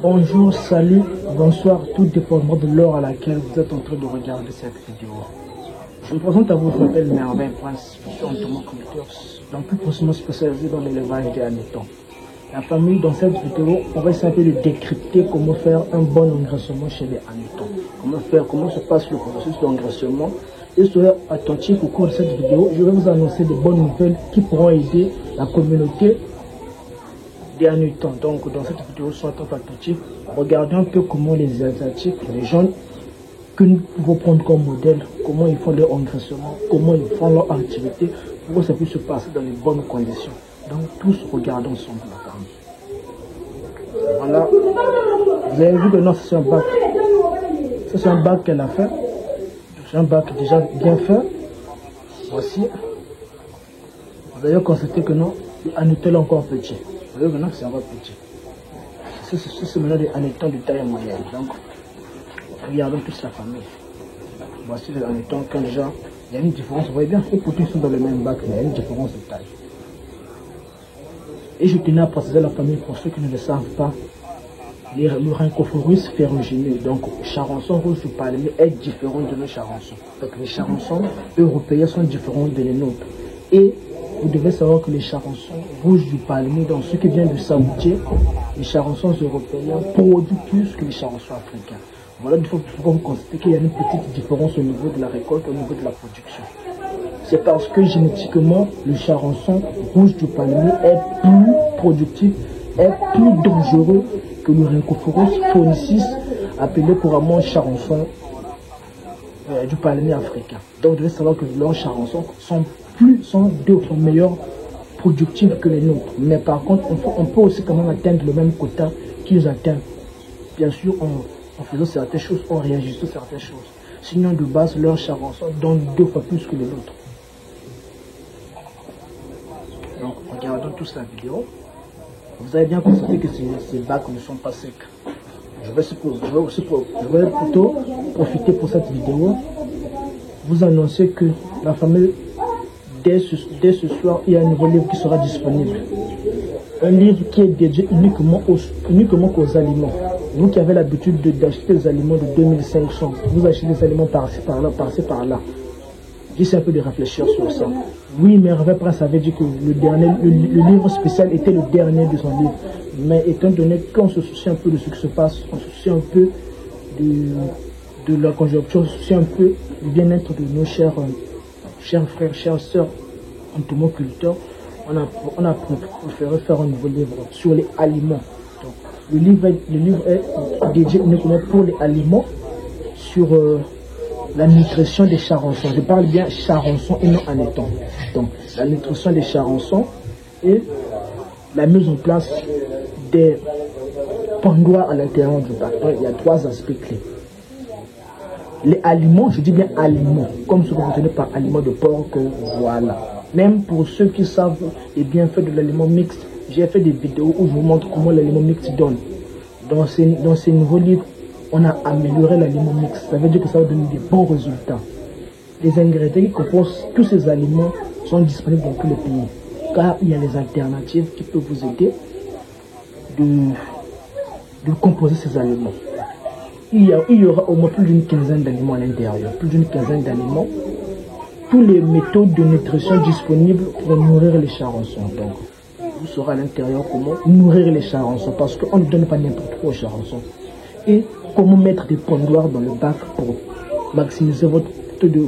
Bonjour, salut, bonsoir, tout dépendamment de l'heure à laquelle vous êtes en train de regarder cette vidéo. Je me présente à vous, je m'appelle Merveille Prince, je suis entomoculteur, donc plus précisément spécialisé dans l'élevage des hannetons. La famille, dans cette vidéo, on va essayer un peu de décrypter comment faire un bon engraissement chez les hannetons. Comment se passe le processus d'engraissement. Et soyez attentifs au cours de cette vidéo, je vais vous annoncer de bonnes nouvelles qui pourront aider la communauté des hannetons. Donc dans cette vidéo, soyez attentifs, regardez un peu comment les Asiatiques, les jeunes que nous pouvons prendre comme modèle, comment ils font leur engraissement, comment ils font leur activité, pour que ça puisse se passer dans les bonnes conditions. Donc tous regardons ensemble la famille. Voilà, vous avez vu que non, c'est un bac. Ça c'est un bac qu'elle a fait. C'est un bac déjà bien fait. Voici. Vous allez constater que non, les hannetons est encore petit. Vous voyez que non, c'est encore petit. C'est maintenant des hannetons de taille moyenne. Donc, regardons tous la famille. Voici les hannetons quand déjà, il y a une différence. Vous voyez bien, et pourtant ils sont dans le même bac, mais il y a une différence de taille. Et je tenais à préciser la famille pour ceux qui ne le savent pas. Le Rhynchophorus ferrugineux, donc charançon rouge du palmier, est différent de nos charançons. Donc les charançons européens sont différents de les nôtres. Et vous devez savoir que les charançons rouges du palmier, donc ceux qui viennent du saoudien, les charançons européens produisent plus que les charançons africains. Voilà, il faut vous constater qu'il y a une petite différence au niveau de la récolte, au niveau de la production. C'est parce que génétiquement, le charançon rouge du palmier est plus productif, est plus dangereux que le Rhynchophorus phonicis, appelé couramment charançon du palmier africain. Donc vous devez savoir que leurs charançons sont deux fois meilleurs productifs que les nôtres. Mais par contre, on peut aussi quand même atteindre le même quota qu'ils atteignent. Bien sûr, en faisant certaines choses, en réagissant à certaines choses. Sinon, de base, leurs charançons donnent 2 fois plus que les nôtres. Donc, regardons tous la vidéo. Vous avez bien constaté que ces bacs ne sont pas secs. Je vais plutôt profiter pour cette vidéo, vous annoncer que la famille, dès ce soir, il y a un nouveau livre qui sera disponible. Un livre qui est dédié uniquement aux aliments. Vous qui avez l'habitude d'acheter des aliments de 2500, vous achetez des aliments par-ci, par-là. J'essaie un peu de réfléchir sur ça. Oui, Merveille Prince avait dit que le livre spécial était le dernier de son livre. Mais étant donné qu'on se soucie un peu de ce qui se passe, on se soucie un peu de la conjoncture, on se soucie un peu du bien-être de nos chers frères, chères sœurs entomoculteurs, on a préféré faire un nouveau livre sur les aliments. Donc, le livre est dédié uniquement pour les aliments, sur la nutrition des charançons. Je parle bien charançons et non hannetons. Donc, la nutrition des charançons et la mise en place des pendoirs à l'intérieur du bac. Donc, il y a 3 aspects clés. Les aliments, je dis bien aliments, comme ce que vous tenez par aliments de porc, voilà. Même pour ceux qui savent les bienfaits de l'aliment mixte, j'ai fait des vidéos où je vous montre comment l'aliment mixte donne. Dans ces nouveaux livres, on a amélioré l'aliment mixte. Ça veut dire que ça va donner des bons résultats. Les ingrédients qui composent tous ces aliments sont disponibles dans tous les pays. Car il y a les alternatives qui peuvent vous aider de composer ces aliments. Il y aura au moins plus d'une quinzaine d'aliments à l'intérieur. Plus d'une quinzaine d'aliments. Toutes les méthodes de nutrition disponibles pour nourrir les charançons. Donc, vous saurez à l'intérieur comment nourrir les charançons. Parce qu'on ne donne pas n'importe quoi aux charançons. Et comment mettre des pondoirs dans le bac pour maximiser votre taux de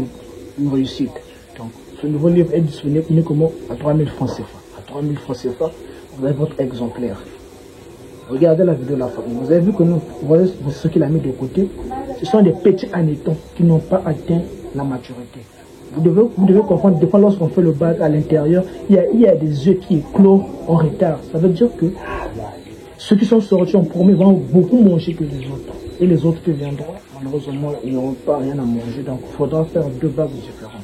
réussite. Donc, ce nouveau livre est disponible uniquement à 3000 francs CFA. À 3000 francs CFA, vous avez votre exemplaire. Regardez la vidéo de la famille. Vous avez vu que nous, vous voyez ce qu'il a mis de côté. Ce sont des petits hannetons qui n'ont pas atteint la maturité. Vous devez comprendre, des fois lorsqu'on fait le bac à l'intérieur, il y a des œufs qui éclosent en retard. Ça veut dire que ceux qui sont sortis en premier vont beaucoup manger que les autres. Et les autres qui viendront, malheureusement, ils n'auront pas rien à manger. Donc, il faudra faire 2 bacs différents.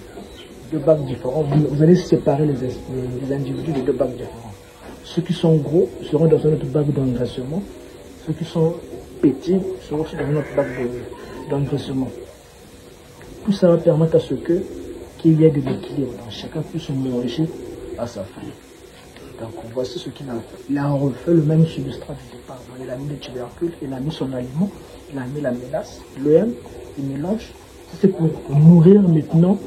2 bacs différents. Vous allez séparer les individus de 2 bacs différents. Ceux qui sont gros seront dans un autre bac d'engraissement. Ceux qui sont petits seront aussi dans un autre bac d'engraissement. Tout ça va permettre à ce qu'il y ait de l'équilibre. Chacun puisse manger à sa faim. Donc voici ce qu'il a fait. Il a refait le même substrat du départ. Donc, il a mis les tubercules, il a mis son aliment, il a mis la mélasse, l'OM, il mélange. C'est pour nourrir maintenant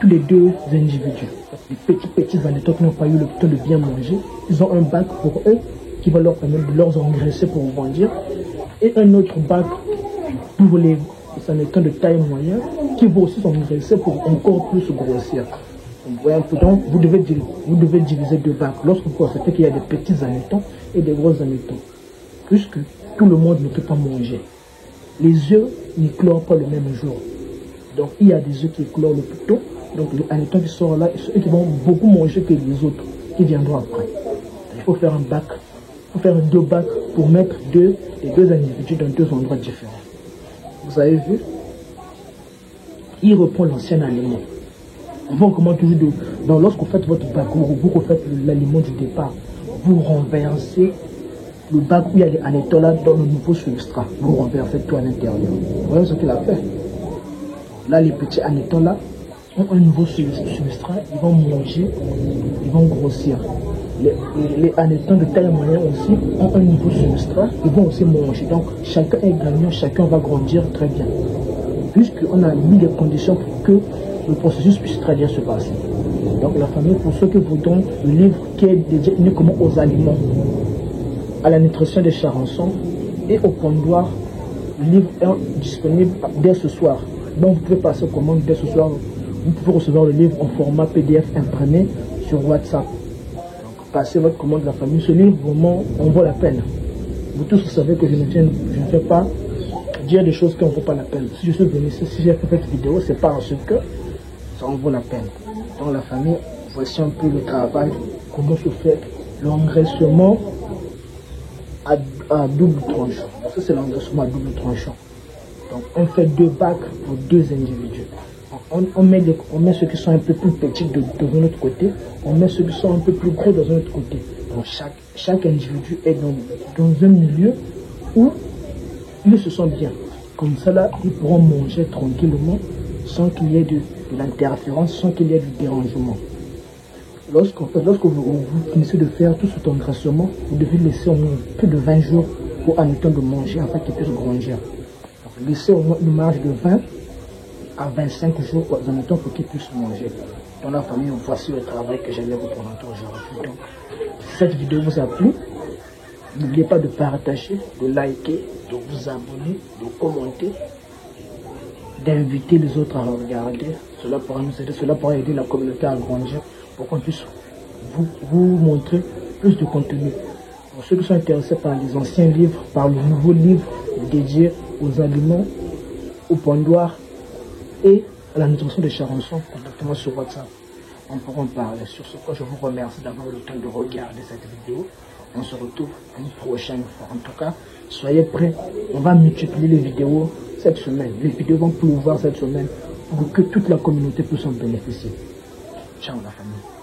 tous les deux individus. Les petits annétons qui n'ont pas eu le temps de bien manger, ils ont un bac pour eux qui va leur permettre de leur engraisser pour grandir, et un autre bac pour les annétons de taille moyenne qui vont aussi s'engraisser pour encore plus grossir. Donc vous devez diviser deux bacs lorsque vous constatez qu'il y a des petits annétons et des gros annétons, puisque tout le monde ne peut pas manger. Les œufs n'éclorent pas le même jour. Donc il y a des œufs qui éclorent le plus tôt. Donc les annétons qui sortent là, ils vont beaucoup manger que les autres qui viendront après. Il faut faire un bac. Il faut faire deux bacs pour mettre les deux individus dans deux endroits différents. Vous avez vu? Il reprend l'ancien aliment. On recommande toujours lorsque vous faites votre bac, vous refaites l'aliment du départ, vous renversez le bac où il y a les annétons là dans le nouveau substrat. Vous renversez tout à l'intérieur. Vous voyez ce qu'il a fait? Là, les petits annétons là ont un nouveau substrat, ils vont manger, ils vont grossir. Les annétons de taille moyenne aussi ont un nouveau substrat, ils vont aussi manger. Donc chacun est gagnant, chacun va grandir très bien. Puisqu'on a mis les conditions pour que le processus puisse très bien se passer. Donc la famille, pour ceux qui vous donnent le livre qui est dédié uniquement aux aliments, à la nutrition des Charançons et au pondoir, le livre est disponible dès ce soir. Donc vous pouvez passer commande dès ce soir. Vous pouvez recevoir le livre en format PDF imprimé sur WhatsApp. Donc passez votre commande de la famille. Ce livre vraiment en vaut la peine. Vous tous savez que je ne fais pas dire des choses qui n'en vaut pas la peine. Si je suis venu ici, si j'ai fait cette vidéo, c'est parce que ça en vaut la peine. Dans la famille, voici un peu le travail, comment se fait l'engraissement à double tranchant. Ça c'est l'engraissement à double tranchant. Donc on fait deux bacs pour deux individus. On met ceux qui sont un peu plus petits de un autre côté, on met ceux qui sont un peu plus gros dans un autre côté. Donc chaque individu est dans un milieu où ils se sentent bien. Comme ça là, ils pourront manger tranquillement sans qu'il y ait de l'interférence, sans qu'il y ait du dérangement. Lorsque vous finissez de faire tout cet engraissement, vous devez laisser au moins plus de 20 jours pour un temps de manger afin qu'ils puissent grandir. Donc, laissez au moins une marge de 20 à 25 jours pour qu'ils puissent manger. Dans la famille, voici le travail que j'allais vous présenter aujourd'hui. Donc, si cette vidéo vous a plu, n'oubliez pas de partager, de liker, de vous abonner, de commenter, d'inviter les autres à regarder. Cela pourra nous aider, cela pourra aider la communauté à grandir pour qu'on puisse vous montrer plus de contenu. Pour ceux qui sont intéressés par les anciens livres, par le nouveau livre dédié aux aliments, au pondoir et à la nutrition des Charançons, contactez-moi sur WhatsApp. On pourra en parler. Sur ce point, je vous remercie d'avoir eu le temps de regarder cette vidéo. On se retrouve une prochaine fois. En tout cas, soyez prêts. On va multiplier les vidéos cette semaine. Les vidéos vont pleuvoir cette semaine pour que toute la communauté puisse en bénéficier. Ciao la famille.